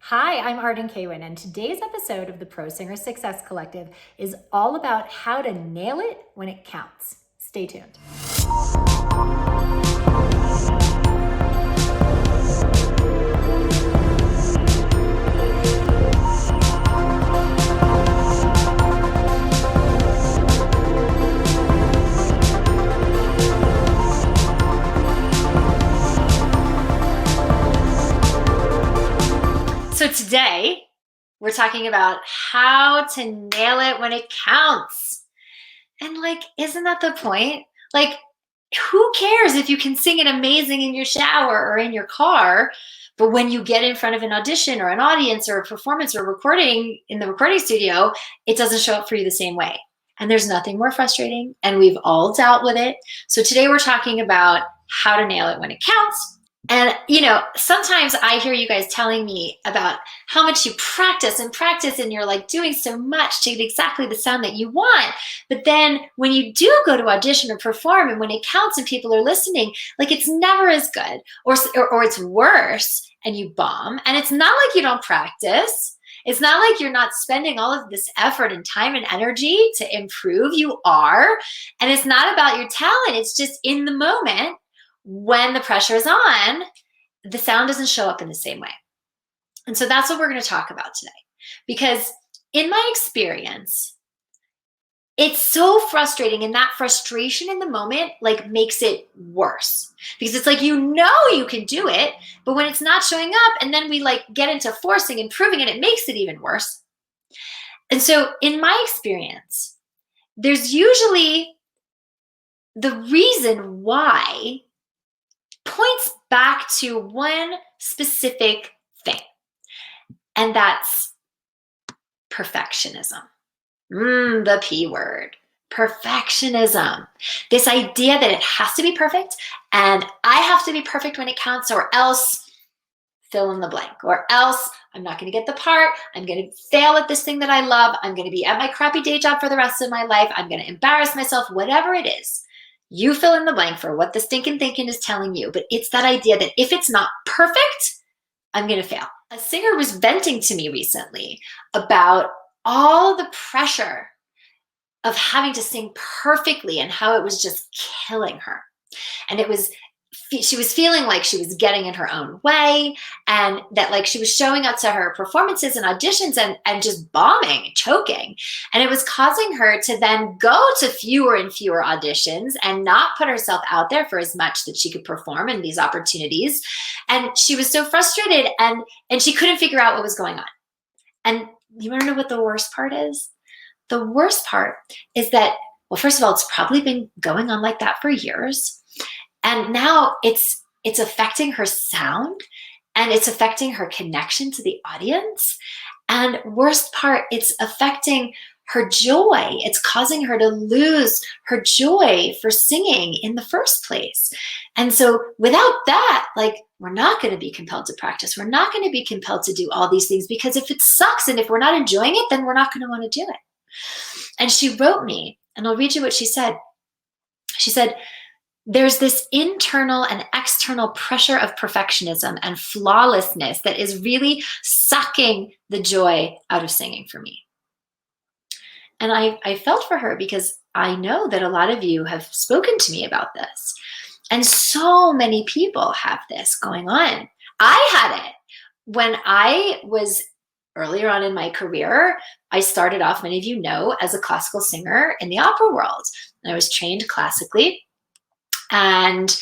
Hi, I'm Arden Kaywin, and today's episode of the Pro Singer Success Collective is all about how to nail it when it counts. Stay tuned. So today, we're talking about how to nail it when it counts. And isn't that the point? Who cares if you can sing it amazing in your shower or in your car, but when you get in front of an audition or an audience or a performance or recording in the recording studio, it doesn't show up for you the same way. And there's nothing more frustrating, and we've all dealt with it. So today we're talking about how to nail it when it counts. And, sometimes I hear you guys telling me about how much you practice and you're doing so much to get exactly the sound that you want. But then when you do go to audition or perform and when it counts and people are listening, it's never as good or it's worse and you bomb. And it's not like you don't practice. It's not like you're not spending all of this effort and time and energy to improve. You are. And it's not about your talent. It's just in the moment. When the pressure is on, the sound doesn't show up in the same way. And so that's what we're going to talk about today. Because in my experience, it's so frustrating, and that frustration in the moment makes it worse. Because it's you can do it, but when it's not showing up and then we get into forcing and proving it, it makes it even worse. And so in my experience, there's usually the reason why points back to one specific thing, and that's perfectionism. The P word, perfectionism. This idea that it has to be perfect, and I have to be perfect when it counts, or else fill in the blank, or else I'm not going to get the part. I'm going to fail at this thing that I love. I'm going to be at my crappy day job for the rest of my life. I'm going to embarrass myself, whatever it is. You fill in the blank for what the stinking thinking is telling you, but it's that idea that if it's not perfect, I'm going to fail. A singer was venting to me recently about all the pressure of having to sing perfectly and how it was just killing her. And she was feeling like she was getting in her own way, and that she was showing up to her performances and auditions and just bombing, choking. And it was causing her to then go to fewer and fewer auditions and not put herself out there for as much that she could perform in these opportunities. And she was so frustrated and she couldn't figure out what was going on. And you want to know what the worst part is? The worst part is that, well, first of all, it's probably been going on like that for years. And now it's affecting her sound, and it's affecting her connection to the audience. And worst part, it's affecting her joy. It's causing her to lose her joy for singing in the first place. And so without that, we're not going to be compelled to practice. We're not going to be compelled to do all these things, because if it sucks and if we're not enjoying it, then we're not going to want to do it. And she wrote me, and I'll read you what she said. She said, "There's this internal and external pressure of perfectionism and flawlessness that is really sucking the joy out of singing for me." And I felt for her, because I know that a lot of you have spoken to me about this. And so many people have this going on. I had it when I was earlier on in my career. I started off, many of you know, as a classical singer in the opera world. And I was trained classically. And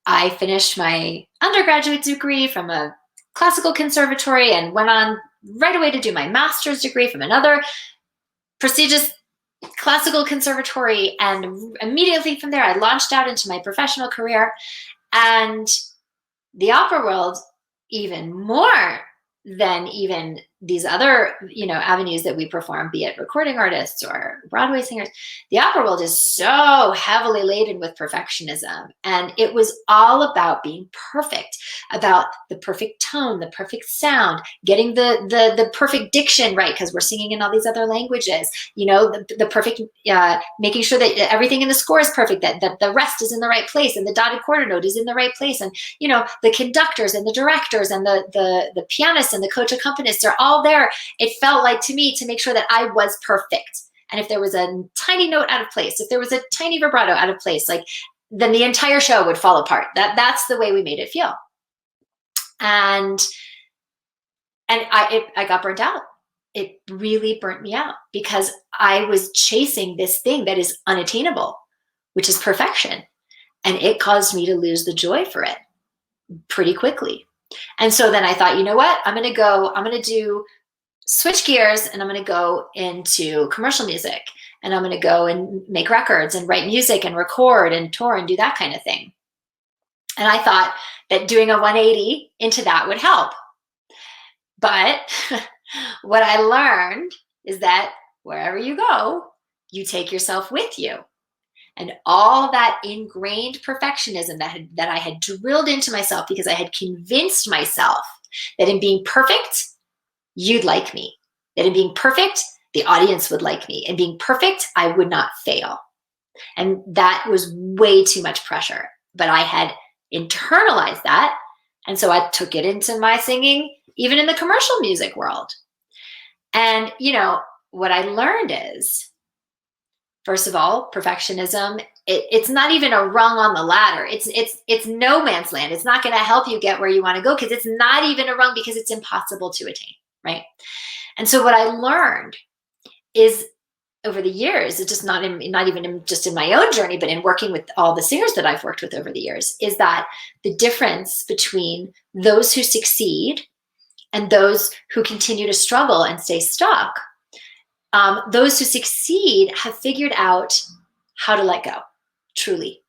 I finished my undergraduate degree from a classical conservatory and went on right away to do my master's degree from another prestigious classical conservatory. And immediately from there, I launched out into my professional career. And the opera world, even more than even these other, avenues that we perform, be it recording artists or Broadway singers, the opera world is so heavily laden with perfectionism. And it was all about being perfect, about the perfect tone, the perfect sound, getting the perfect diction right, because we're singing in all these other languages, the perfect, making sure that everything in the score is perfect, that the rest is in the right place and the dotted quarter note is in the right place. And, the conductors and the directors and the pianists and the coach accompanists are all there. It felt like, to me, to make sure that I was perfect. And if there was a tiny note out of place, if there was a tiny vibrato out of place, then the entire show would fall apart. That's the way we made it feel. And I got burnt out. It really burnt me out because I was chasing this thing that is unattainable, which is perfection. And it caused me to lose the joy for it pretty quickly. And so then I thought, you know what? I'm going to switch gears, and I'm going to go into commercial music, and I'm going to go and make records and write music and record and tour and do that kind of thing. And I thought that doing a 180 into that would help. But what I learned is that wherever you go, you take yourself with you. And all that ingrained perfectionism that I had drilled into myself, because I had convinced myself that in being perfect, you'd like me. That in being perfect, the audience would like me. And being perfect, I would not fail. And that was way too much pressure. But I had internalized that. And so I took it into my singing, even in the commercial music world. And, what I learned is, first of all, perfectionism, it's not even a rung on the ladder. It's no man's land. It's not going to help you get where you want to go, because it's not even a rung, because it's impossible to attain, right? And so what I learned is, over the years, it's just not even just in my own journey, but in working with all the singers that I've worked with over the years, is that the difference between those who succeed and those who continue to struggle and stay stuck, those who succeed have figured out how to let go, truly.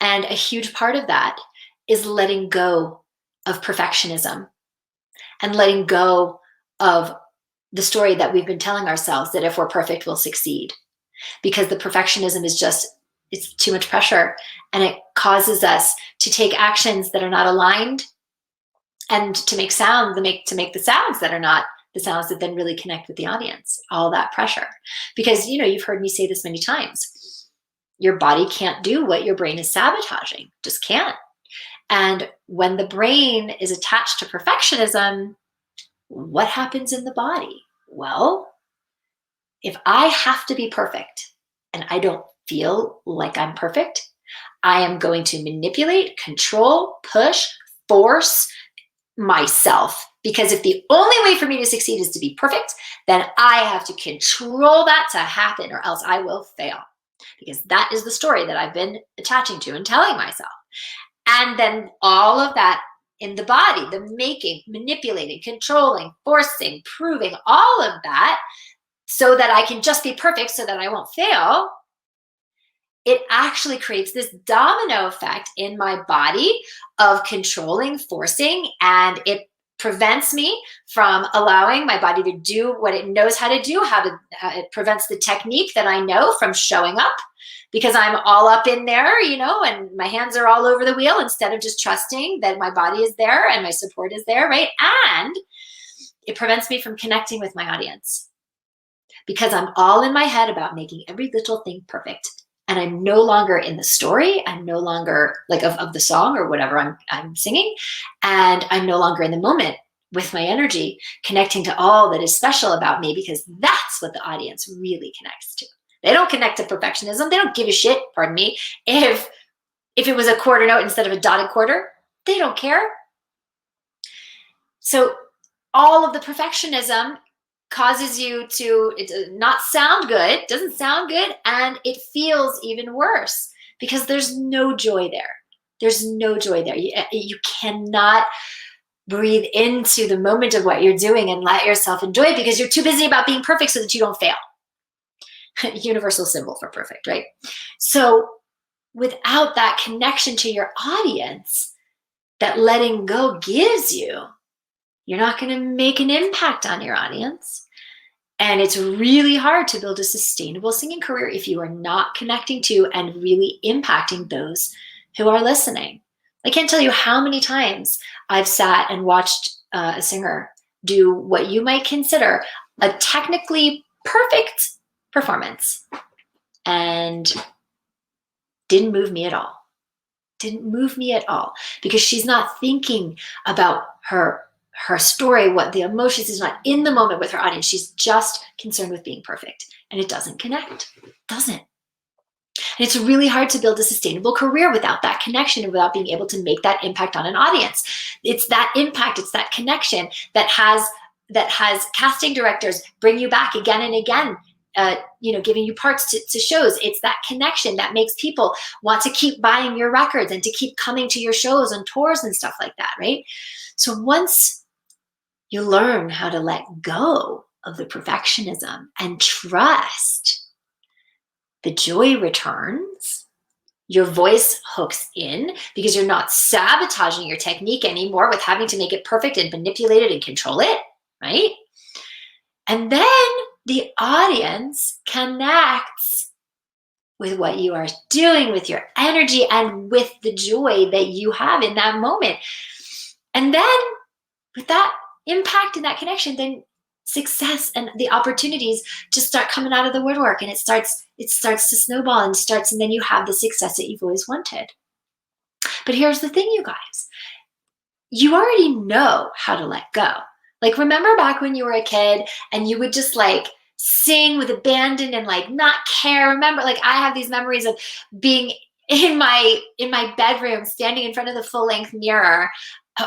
And a huge part of that is letting go of perfectionism and letting go of the story that we've been telling ourselves, that if we're perfect, we'll succeed. Because the perfectionism is it's too much pressure, and it causes us to take actions that are not aligned, and to make the sounds that are not the sounds that then really connect with the audience. All that pressure. Because, you've heard me say this many times. Your body can't do what your brain is sabotaging. Just can't. And when the brain is attached to perfectionism, what happens in the body? Well, if I have to be perfect and I don't feel like I'm perfect, I am going to manipulate, control, push, force myself. Because if the only way for me to succeed is to be perfect, then I have to control that to happen, or else I will fail. Because that is the story that I've been attaching to and telling myself. And then all of that in the body, the making, manipulating, controlling, forcing, proving, all of that, so that I can just be perfect so that I won't fail, it actually creates this domino effect in my body of controlling, forcing, and it prevents me from allowing my body to do what it knows how to do, it prevents the technique that I know from showing up, because I'm all up in there, and my hands are all over the wheel, instead of just trusting that my body is there and my support is there, right? And it prevents me from connecting with my audience, because I'm all in my head about making every little thing perfect. And I'm no longer in the story. I'm no longer of the song or whatever I'm singing. And I'm no longer in the moment with my energy, connecting to all that is special about me, because that's what the audience really connects to. They don't connect to perfectionism. They don't give a shit, pardon me, if it was a quarter note instead of a dotted quarter. They don't care. So all of the perfectionism causes you to not sound good, doesn't sound good, and it feels even worse, because there's no joy there. There's no joy there. You cannot breathe into the moment of what you're doing and let yourself enjoy it, because you're too busy about being perfect so that you don't fail. Universal symbol for perfect, right? So without that connection to your audience that letting go gives you, you're not going to make an impact on your audience. And it's really hard to build a sustainable singing career if you are not connecting to and really impacting those who are listening. I can't tell you how many times I've sat and watched a singer do what you might consider a technically perfect performance and didn't move me at all. Didn't move me at all because she's not thinking about her story, what the emotions, is not in the moment with her audience. She's just concerned with being perfect, and it doesn't connect. It doesn't. And it's really hard to build a sustainable career without that connection and without being able to make that impact on an audience. It's that impact, it's that connection that has casting directors bring you back again and again, giving you parts to shows. It's that connection that makes people want to keep buying your records and to keep coming to your shows and tours and stuff like that, right? So once you learn how to let go of the perfectionism and trust, the joy returns. Your voice hooks in because you're not sabotaging your technique anymore with having to make it perfect and manipulate it and control it, right? And then the audience connects with what you are doing, with your energy, and with the joy that you have in that moment. And then with that impact and that connection, then success and the opportunities just start coming out of the woodwork, and it starts to snowball and then you have the success that you've always wanted. But here's the thing, you guys, you already know how to let go. Like, remember back when you were a kid and you would just like sing with abandon and like not care? Remember, like, I have these memories of being in my bedroom, standing in front of the full-length mirror,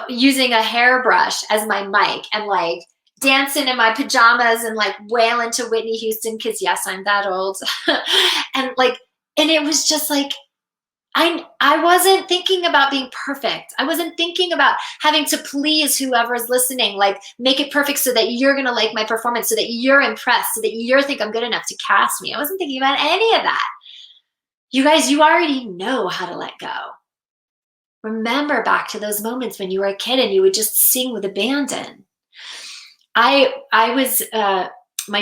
using a hairbrush as my mic and like dancing in my pajamas and like wailing to Whitney Houston, because yes, I'm that old. and it was just like, I wasn't thinking about being perfect. I wasn't thinking about having to please whoever's listening, like make it perfect so that you're going to like my performance, so that you're impressed, so that you think I'm good enough to cast me. I wasn't thinking about any of that. You guys, you already know how to let go. Remember back to those moments when you were a kid and you would just sing with abandon. My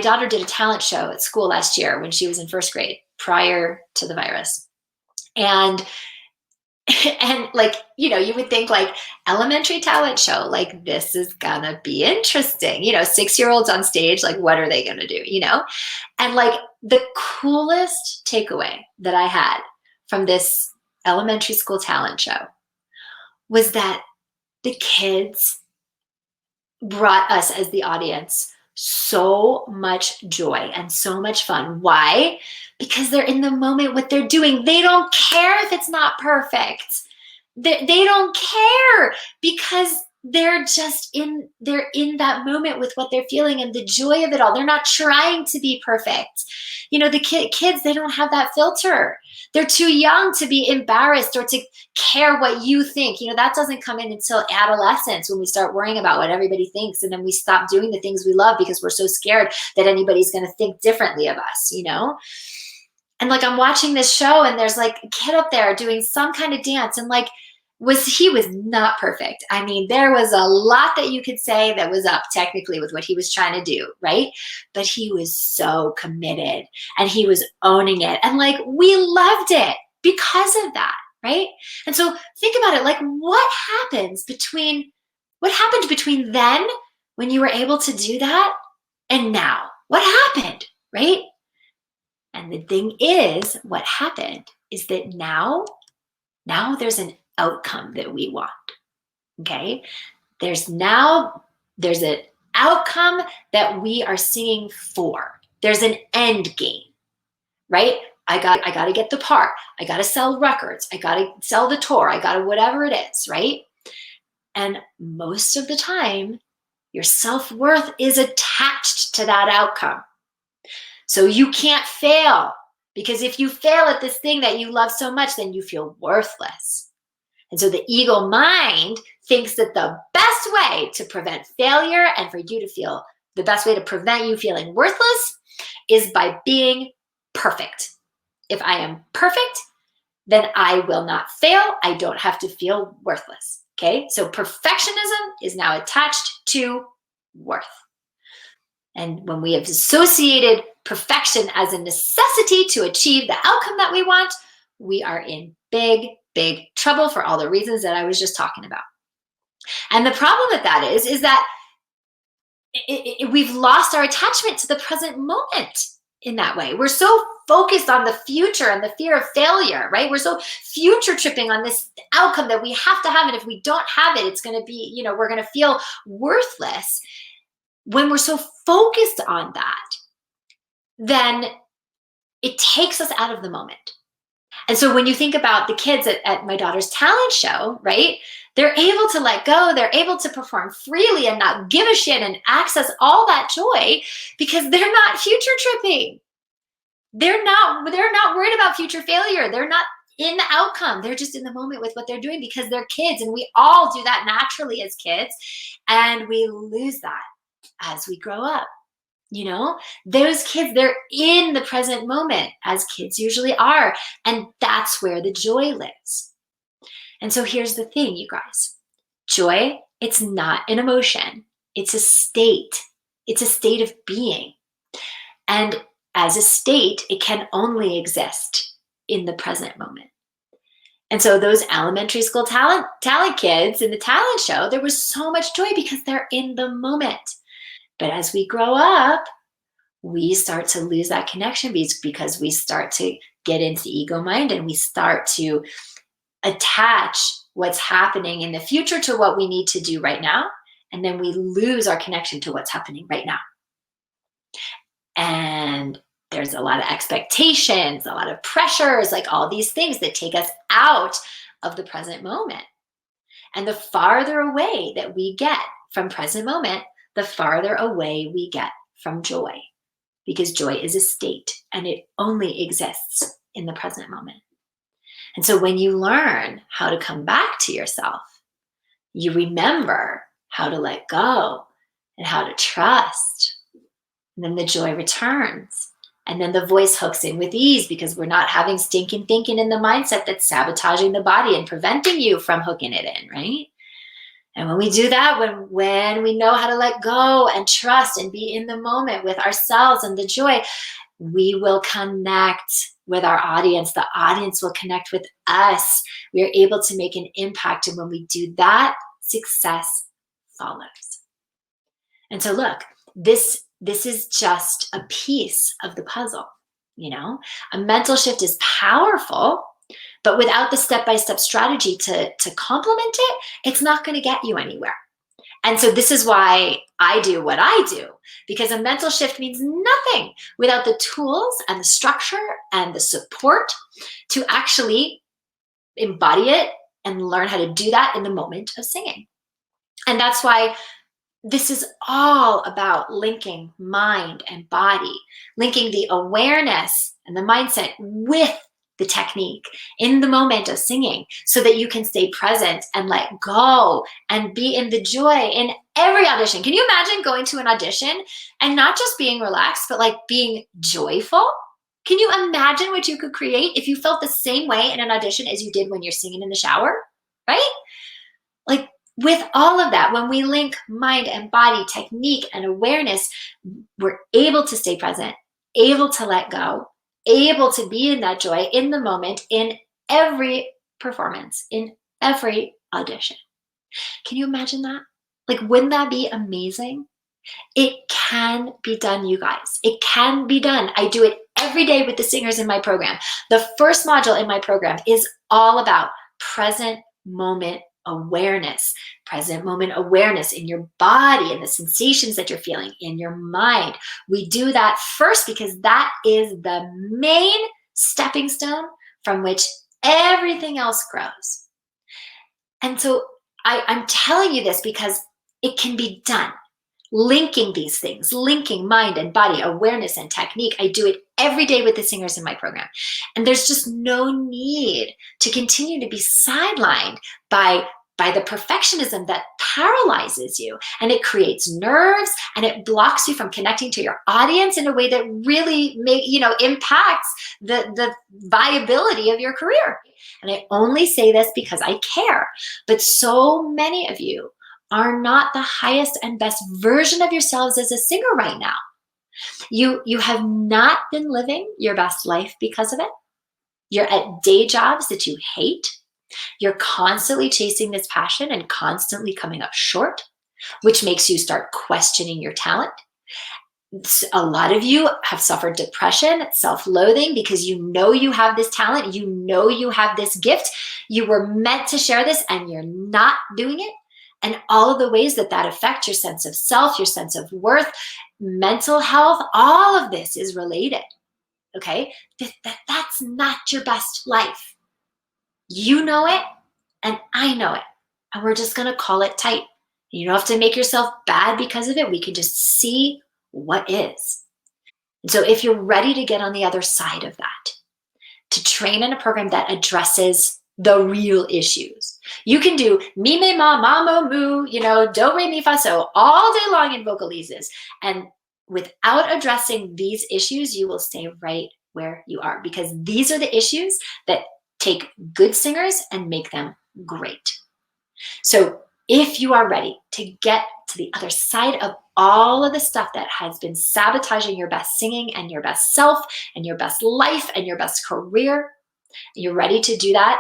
daughter did a talent show at school last year when she was in first grade, prior to the virus. And like, you would think like elementary talent show, like this is gonna be interesting. 6-year-olds on stage, like what are they gonna do? And like the coolest takeaway that I had from this elementary school talent show was that the kids brought us as the audience so much joy and so much fun. Why? Because they're in the moment what they're doing. They don't care if it's not perfect. They don't care because they're in that moment with what they're feeling and the joy of it all. They're not trying to be perfect. The kids, they don't have that filter. They're too young to be embarrassed or to care what you think. That doesn't come in until adolescence, when we start worrying about what everybody thinks, and then we stop doing the things we love because we're so scared that anybody's going to think differently of us, And like, I'm watching this show and there's like a kid up there doing some kind of dance, and like, he was not perfect. I mean, there was a lot that you could say that was up technically with what he was trying to do, right? But he was so committed and he was owning it. And like, we loved it because of that, right? And so think about it, like what happened between then, when you were able to do that, and now? What happened, right? And the thing is, what happened is that now there's an outcome that we want. Okay? There's an outcome that we are singing for. There's an end game, right? I got to get the part. I got to sell records. I got to sell the tour. I got to whatever it is, right? And most of the time, your self-worth is attached to that outcome. So you can't fail, because if you fail at this thing that you love so much, then you feel worthless. And so the ego mind thinks that the best way to prevent failure and for you to feel the best way to prevent you feeling worthless is by being perfect. If I am perfect, then I will not fail. I don't have to feel worthless. Okay, so perfectionism is now attached to worth. And when we have associated perfection as a necessity to achieve the outcome that we want, we are in big, big trouble for all the reasons that I was just talking about. And the problem with that is that we've lost our attachment to the present moment in that way. We're so focused on the future and the fear of failure, right? We're so future tripping on this outcome that we have to have. And if we don't have it, it's going to be, we're going to feel worthless. When we're so focused on that, then it takes us out of the moment. And so when you think about the kids at my daughter's talent show, right? They're able to let go. They're able to perform freely and not give a shit and access all that joy because they're not future tripping. They're not worried about future failure. They're not in the outcome. They're just in the moment with what they're doing because they're kids. And we all do that naturally as kids. And we lose that as we grow up. Those kids, they're in the present moment as kids usually are. And that's where the joy lives. And so here's the thing, you guys. Joy, it's not an emotion. It's a state. It's a state of being. And as a state, it can only exist in the present moment. And so those elementary school talent kids in the talent show, there was so much joy because they're in the moment. But as we grow up, we start to lose that connection because we start to get into ego mind and we start to attach what's happening in the future to what we need to do right now. And then we lose our connection to what's happening right now. And there's a lot of expectations, a lot of pressures, like all these things that take us out of the present moment. And the farther away that we get from present moment, the farther away we get from joy, because joy is a state and it only exists in the present moment. And so when you learn how to come back to yourself, you remember how to let go and how to trust. And then the joy returns. And then the voice hooks in with ease because we're not having stinking thinking in the mindset that's sabotaging the body and preventing you from hooking it in, right? And when we do that, when we know how to let go and trust and be in the moment with ourselves and the joy, we will connect with our audience. The audience will connect with us. We are able to make an impact. And when we do that, success follows. And so look, this is just a piece of the puzzle. A mental shift is powerful, but without the step-by-step strategy to complement it, it's not going to get you anywhere. And so this is why I do what I do, because a mental shift means nothing without the tools and the structure and the support to actually embody it and learn how to do that in the moment of singing. And that's why this is all about linking mind and body, linking the awareness and the mindset with the technique in the moment of singing so that you can stay present and let go and be in the joy in every audition. Can you imagine going to an audition and not just being relaxed, but like being joyful? Can you imagine what you could create if you felt the same way in an audition as you did when you're singing in the shower, right? Like with all of that, when we link mind and body, technique and awareness, we're able to stay present, able to let go, able to be in that joy in the moment, in every performance, in every audition. Can you imagine that? Like, wouldn't that be amazing? It can be done, you guys. It can be done. I do it every day with the singers in my program. The first module in my program is all about present moment awareness, present moment awareness in your body and the sensations that you're feeling in your mind. We do that first because that is the main stepping stone from which everything else grows. And so I'm telling you this because it can be done. Linking these things, linking mind and body, awareness and technique. I do it every day with the singers in my program. And there's just no need to continue to be sidelined by by the perfectionism that paralyzes you, and it creates nerves, and it blocks you from connecting to your audience in a way that really impacts the viability of your career. And I only say this because I care, but so many of you are not the highest and best version of yourselves as a singer right now. You have not been living your best life because of it. You're at day jobs that you hate. You're constantly chasing this passion and constantly coming up short, which makes you start questioning your talent. A lot of you have suffered depression, self-loathing, because you know you have this talent, you know you have this gift, you were meant to share this and you're not doing it. And all of the ways that that affect your sense of self, your sense of worth, mental health, all of this is related, okay? That's not your best life. You know it, and I know it. And we're just going to call it tight. You don't have to make yourself bad because of it. We can just see what is. And so if you're ready to get on the other side of that, to train in a program that addresses the real issues, you can do mi, me, ma, mo, moo, do, re, mi, fa, so all day long in vocalises. And without addressing these issues, you will stay right where you are, because these are the issues that take good singers and make them great. So if you are ready to get to the other side of all of the stuff that has been sabotaging your best singing and your best self and your best life and your best career, you're ready to do that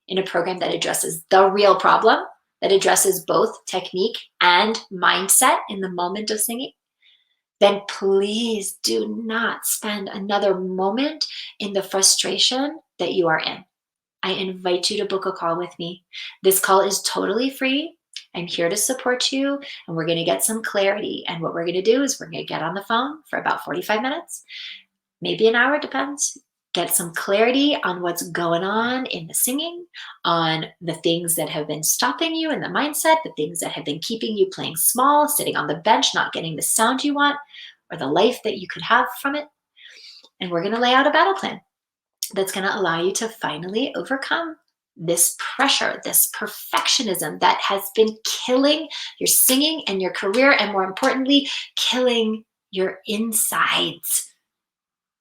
in a program that addresses the real problem, that addresses both technique and mindset in the moment of singing, then please do not spend another moment in the frustration that you are in. I invite you to book a call with me. This call is totally free. I'm here to support you, and we're going to get some clarity. And what we're going to do is we're going to get on the phone for about 45 minutes, maybe an hour, depends. Get some clarity on what's going on in the singing, on the things that have been stopping you in the mindset, the things that have been keeping you playing small, sitting on the bench, not getting the sound you want, or the life that you could have from it. And we're going to lay out a battle plan that's going to allow you to finally overcome this pressure, this perfectionism that has been killing your singing and your career, and more importantly, killing your insides.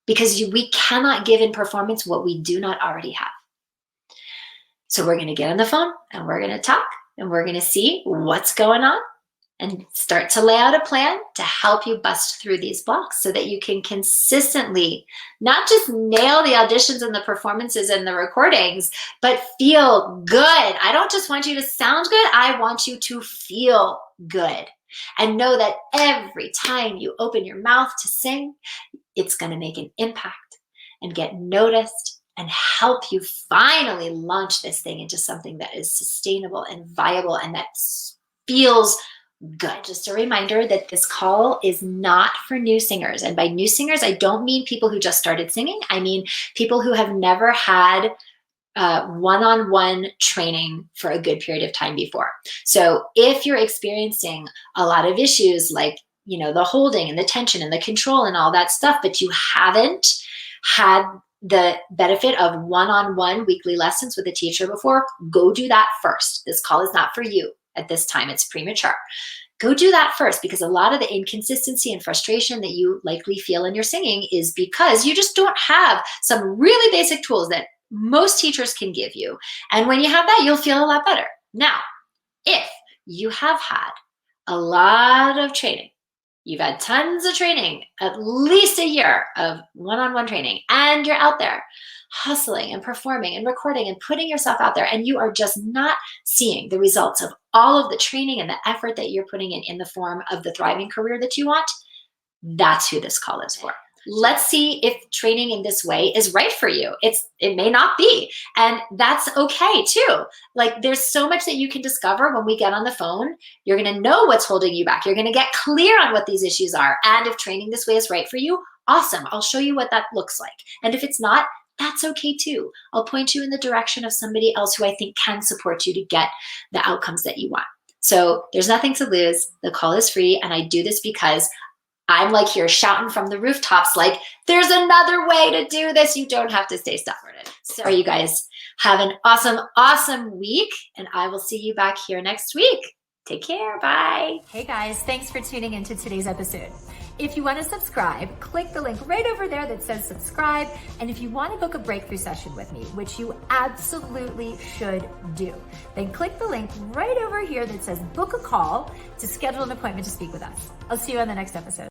Because we cannot give in performance what we do not already have. So we're going to get on the phone and we're going to talk and we're going to see what's going on and start to lay out a plan to help you bust through these blocks so that you can consistently not just nail the auditions and the performances and the recordings, but feel good. I don't just want you to sound good. I want you to feel good and know that every time you open your mouth to sing, it's going to make an impact and get noticed and help you finally launch this thing into something that is sustainable and viable and that feels good. Just a reminder that this call is not for new singers. And by new singers, I don't mean people who just started singing. I mean people who have never had one-on-one training for a good period of time before. So if you're experiencing a lot of issues like, the holding and the tension and the control and all that stuff, but you haven't had the benefit of one-on-one weekly lessons with a teacher before, go do that first. This call is not for you at this time. It's premature. Go do that first, because a lot of the inconsistency and frustration that you likely feel in your singing is because you just don't have some really basic tools that most teachers can give you. And when you have that, you'll feel a lot better. Now, if you have had a lot of training, you've had tons of training, at least a year of one-on-one training, and you're out there hustling and performing and recording and putting yourself out there, and you are just not seeing the results of all of the training and the effort that you're putting in the form of the thriving career that you want, that's who this call is for. Let's see if training in this way is right for you. It may not be, and that's okay too. Like, there's so much that you can discover when we get on the phone. You're going to know what's holding you back. You're going to get clear on what these issues are. And if training this way is right for you, awesome. I'll show you what that looks like. And if it's not, that's okay too. I'll point you in the direction of somebody else who I think can support you to get the outcomes that you want. So there's nothing to lose. The call is free. And I do this because I'm like here shouting from the rooftops, like, there's another way to do this. You don't have to stay stuck on it. So you guys have an awesome, awesome week, and I will see you back here next week. Take care. Bye. Hey guys, thanks for tuning into today's episode. If you want to subscribe, click the link right over there that says subscribe. And if you want to book a breakthrough session with me, which you absolutely should do, then click the link right over here that says book a call to schedule an appointment to speak with us. I'll see you on the next episode.